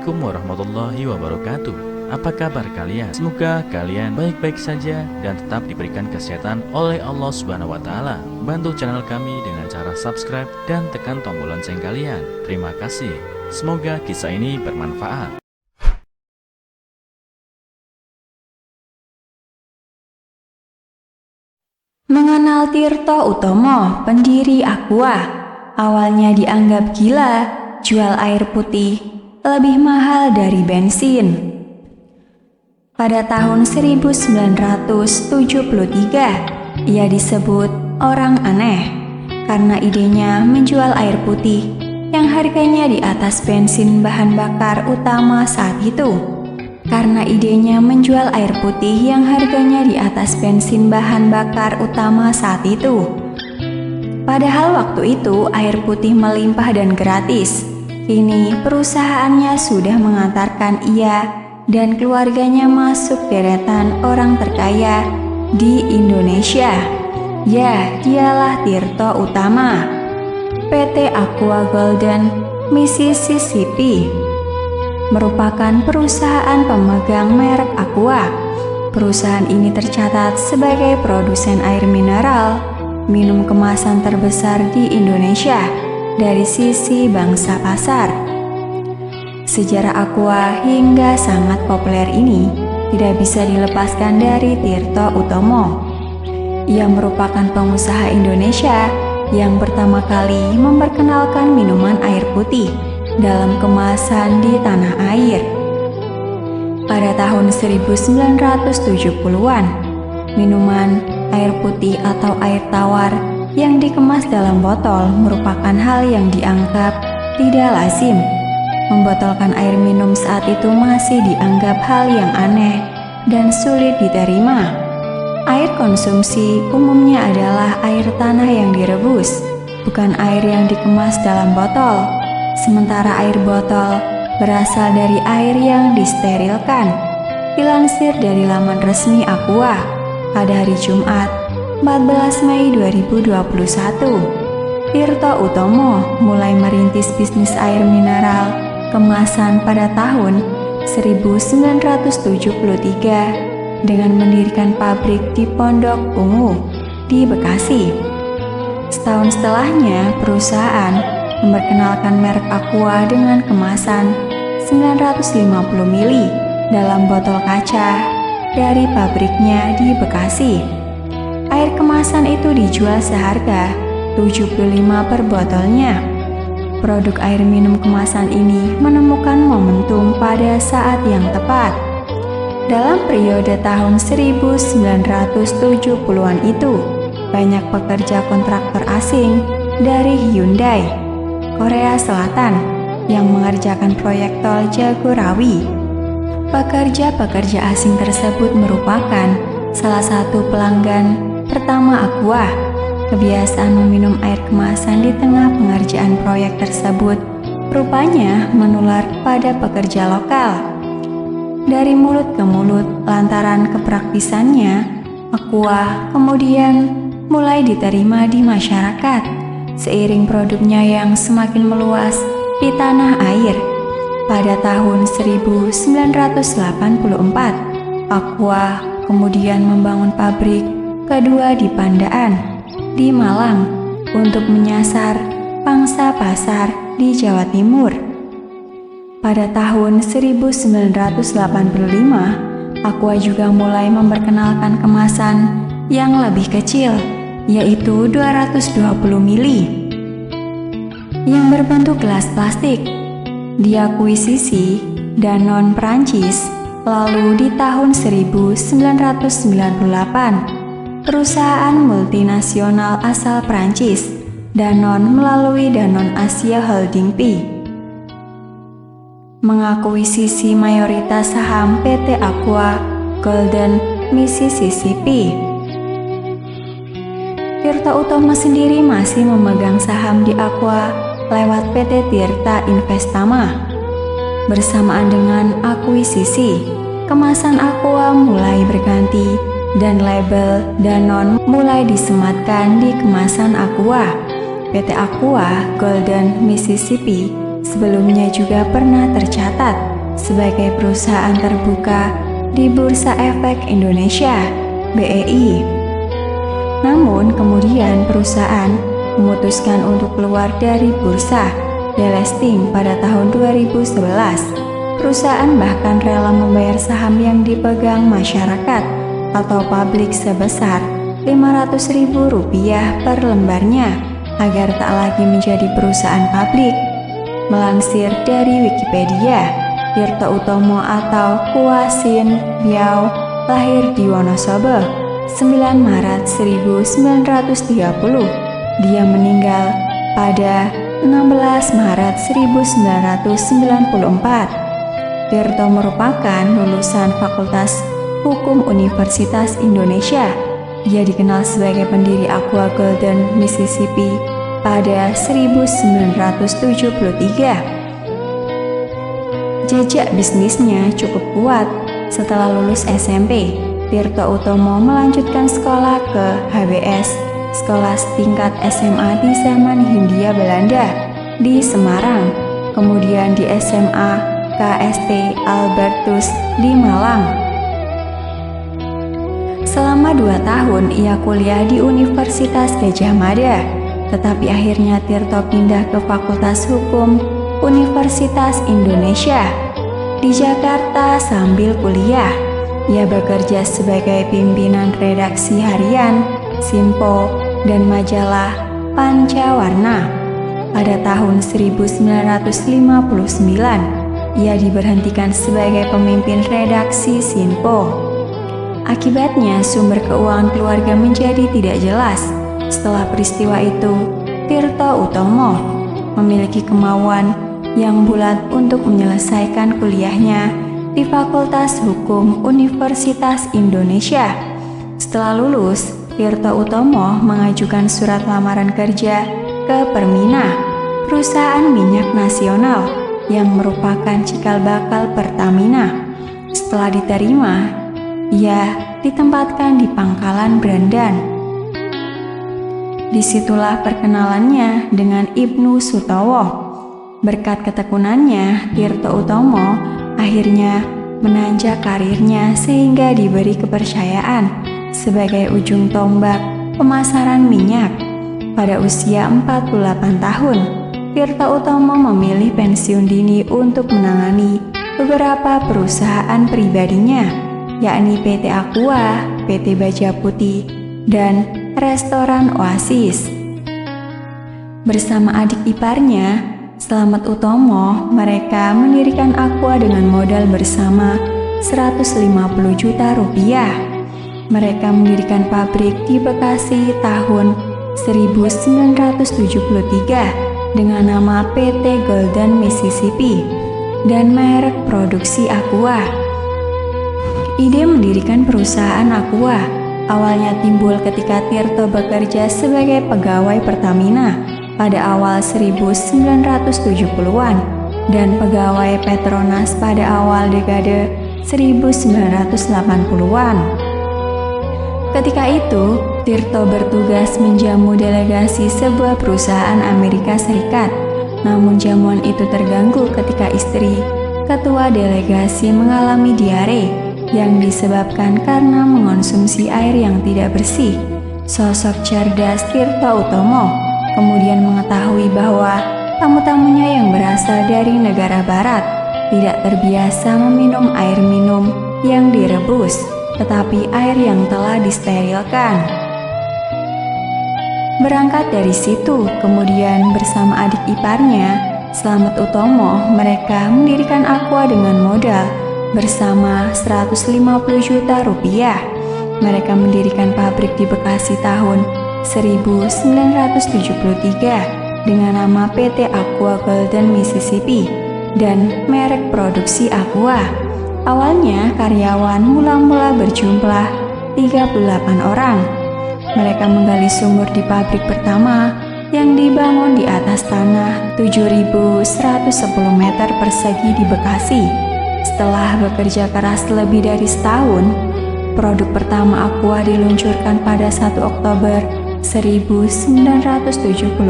Assalamualaikum warahmatullahi wabarakatuh. Apa kabar kalian? Semoga kalian baik-baik saja dan tetap diberikan kesehatan oleh Allah Subhanahu wa taala. Bantu channel kami dengan cara subscribe dan tekan tombol lonceng kalian. Terima kasih. Semoga kisah ini bermanfaat. Mengenal Tirto Utomo, pendiri Aqua. Awalnya dianggap gila, jual air putih lebih mahal dari bensin. Pada tahun 1973, ia disebut orang aneh karena idenya menjual air putih yang harganya di atas bensin bahan bakar utama saat itu. Karena idenya menjual air putih yang harganya di atas bensin bahan bakar utama saat itu. Padahal waktu itu air putih melimpah dan gratis. Kini perusahaannya sudah mengantarkan ia dan keluarganya masuk deretan orang terkaya di Indonesia. Ya, dialah Tirto Utama. PT Aqua Golden Mississippi merupakan perusahaan pemegang merek Aqua. Perusahaan ini tercatat sebagai produsen air mineral, minum kemasan terbesar di Indonesia dari sisi bangsa pasar. Sejarah Aqua hingga sangat populer ini tidak bisa dilepaskan dari Tirto Utomo. Ia merupakan pengusaha Indonesia yang pertama kali memperkenalkan minuman air putih dalam kemasan di tanah air. Pada tahun 1970-an, minuman air putih atau air tawar yang dikemas dalam botol merupakan hal yang dianggap tidak lazim. Membotolkan air minum saat itu masih dianggap hal yang aneh dan sulit diterima. Air konsumsi umumnya adalah air tanah yang direbus, bukan air yang dikemas dalam botol. Sementara air botol berasal dari air yang disterilkan. Dilansir dari laman resmi Aqua pada hari Jumat 14 Mei 2021, Tirto Utomo mulai merintis bisnis air mineral kemasan pada tahun 1973 dengan mendirikan pabrik di Pondok Ungu di Bekasi. Setahun setelahnya, perusahaan memperkenalkan merek Aqua dengan kemasan 950 mili dalam botol kaca dari pabriknya di Bekasi. Air kemasan itu dijual seharga 75 per botolnya. Produk air minum kemasan ini menemukan momentum pada saat yang tepat. Dalam periode tahun 1970-an itu, banyak pekerja kontraktor asing dari Hyundai, Korea Selatan, yang mengerjakan proyek tol Jagorawi. Pekerja-pekerja asing tersebut merupakan salah satu pelanggan pertama Aqua. Kebiasaan meminum air kemasan di tengah pengerjaan proyek tersebut rupanya menular pada pekerja lokal. Dari mulut ke mulut lantaran kepraktisannya, Aqua kemudian mulai diterima di masyarakat seiring produknya yang semakin meluas di tanah air. Pada tahun 1984, Aqua kemudian membangun pabrik kedua di Pandaan, di Malang, untuk menyasar pangsa pasar di Jawa Timur. Pada tahun 1985, Aqua juga mulai memperkenalkan kemasan yang lebih kecil, yaitu 220 mili, yang berbentuk gelas plastik. Diakuisisi Danone Prancis. Lalu di tahun 1998, perusahaan multinasional asal Prancis, Danone melalui Danone Asia Holding P, mengakuisisi mayoritas saham PT Aqua Golden Mississippi. Tirto Utomo sendiri masih memegang saham di Aqua lewat PT Tirta Investama. Bersamaan dengan akuisisi, kemasan Aqua mulai berganti dan label Danone mulai disematkan di kemasan Aqua. PT Aqua Golden Mississippi sebelumnya juga pernah tercatat sebagai perusahaan terbuka di Bursa Efek Indonesia (BEI). Namun kemudian perusahaan memutuskan untuk keluar dari bursa delisting pada tahun 2011. Perusahaan bahkan rela membayar saham yang dipegang masyarakat atau publik sebesar Rp500.000 per lembarnya agar tak lagi menjadi perusahaan publik. Melansir dari Wikipedia, Tirto Utomo atau Kwa Sin Biao lahir di Wonosobo 9 Maret 1930. Dia meninggal pada 16 Maret 1994. Tirto merupakan lulusan Fakultas Hukum Universitas Indonesia. Dia dikenal sebagai pendiri Aqua Golden Mississippi pada 1973. Jejak bisnisnya cukup kuat. Setelah lulus SMP, Tirto Utomo melanjutkan sekolah ke HBS, sekolah tingkat SMA di zaman Hindia Belanda di Semarang, kemudian di SMA KST Albertus di Malang. Selama 2 tahun ia kuliah di Universitas Gadjah Mada, tetapi akhirnya Tirto pindah ke Fakultas Hukum Universitas Indonesia di Jakarta. Sambil kuliah, ia bekerja sebagai pimpinan redaksi harian, Sinpo, dan majalah Pancawarna. Pada tahun 1959, ia diberhentikan sebagai pemimpin redaksi Sinpo. Akibatnya, sumber keuangan keluarga menjadi tidak jelas. Setelah peristiwa itu, Tirto Utomo memiliki kemauan yang bulat untuk menyelesaikan kuliahnya di Fakultas Hukum Universitas Indonesia. Setelah lulus, Tirto Utomo mengajukan surat lamaran kerja ke Permina, perusahaan minyak nasional yang merupakan cikal bakal Pertamina. Setelah diterima, ia ditempatkan di Pangkalan Brandan. Disitulah perkenalannya dengan Ibnu Sutowo. Berkat ketekunannya, Tirto Utomo akhirnya menanjak karirnya sehingga diberi kepercayaan sebagai ujung tombak pemasaran minyak. Pada usia 48 tahun, Tirto Utomo memilih pensiun dini untuk menangani beberapa perusahaan pribadinya, yakni PT Aqua, PT Baja Putih, dan Restoran Oasis. Bersama adik iparnya, Slamet Utomo, mereka mendirikan Aqua dengan modal bersama Rp150 juta. Mereka mendirikan pabrik di Bekasi tahun 1973 dengan nama PT Golden Mississippi dan merek produksi Aqua. Ide mendirikan perusahaan Aqua awalnya timbul ketika Tirto bekerja sebagai pegawai Pertamina pada awal 1970-an dan pegawai Petronas pada awal dekade 1980-an. Ketika itu, Tirto bertugas menjamu delegasi sebuah perusahaan Amerika Serikat. Namun jamuan itu terganggu ketika istri ketua delegasi mengalami diare yang disebabkan karena mengonsumsi air yang tidak bersih. Sosok cerdas Tirto Utomo kemudian mengetahui bahwa tamu-tamunya yang berasal dari negara barat tidak terbiasa meminum air minum yang direbus, tetapi air yang telah disterilkan. Berangkat dari situ, kemudian bersama adik iparnya, Slamet Utomo, mereka mendirikan Aqua dengan modal bersama Rp150 juta. Mereka mendirikan pabrik di Bekasi tahun 1973 dengan nama PT Aqua Golden Mississippi dan merek produksi Aqua. Awalnya karyawan mula-mula berjumlah 38 orang. Mereka menggali sumur di pabrik pertama yang dibangun di atas tanah 7.110 meter persegi di Bekasi. Setelah bekerja keras lebih dari setahun, produk pertama Aqua diluncurkan pada 1 Oktober 1974.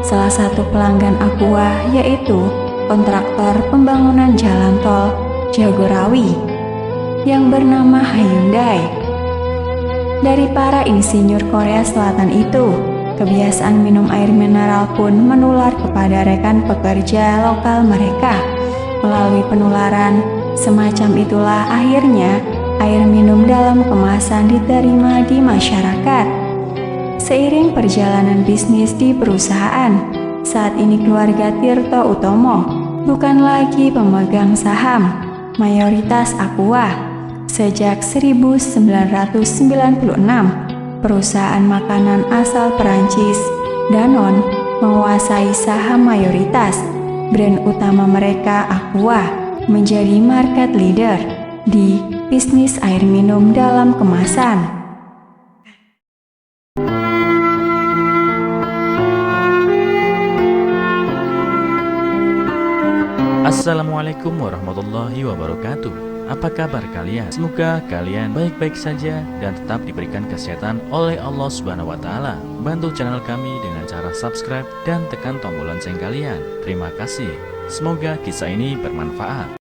Salah satu pelanggan Aqua yaitu kontraktor pembangunan jalan tol Jagorawi yang bernama Hyundai. Dari para insinyur Korea Selatan itu, kebiasaan minum air mineral pun menular kepada rekan pekerja lokal mereka. Melalui penularan semacam itulah akhirnya air minum dalam kemasan diterima di masyarakat. Seiring perjalanan bisnis di perusahaan, saat ini keluarga Tirto Utomo bukan lagi pemegang saham mayoritas Aqua. Sejak 1996, perusahaan makanan asal Perancis, Danone, menguasai saham mayoritas. Brand utama mereka, Aqua, menjadi market leader di bisnis air minum dalam kemasan. Assalamualaikum warahmatullahi wabarakatuh. Apa kabar kalian? Semoga kalian baik-baik saja dan tetap diberikan kesehatan oleh Allah Subhanahu wa Ta'ala. Bantu channel kami dengan cara subscribe dan tekan tombol lonceng kalian. Terima kasih. Semoga kisah ini bermanfaat.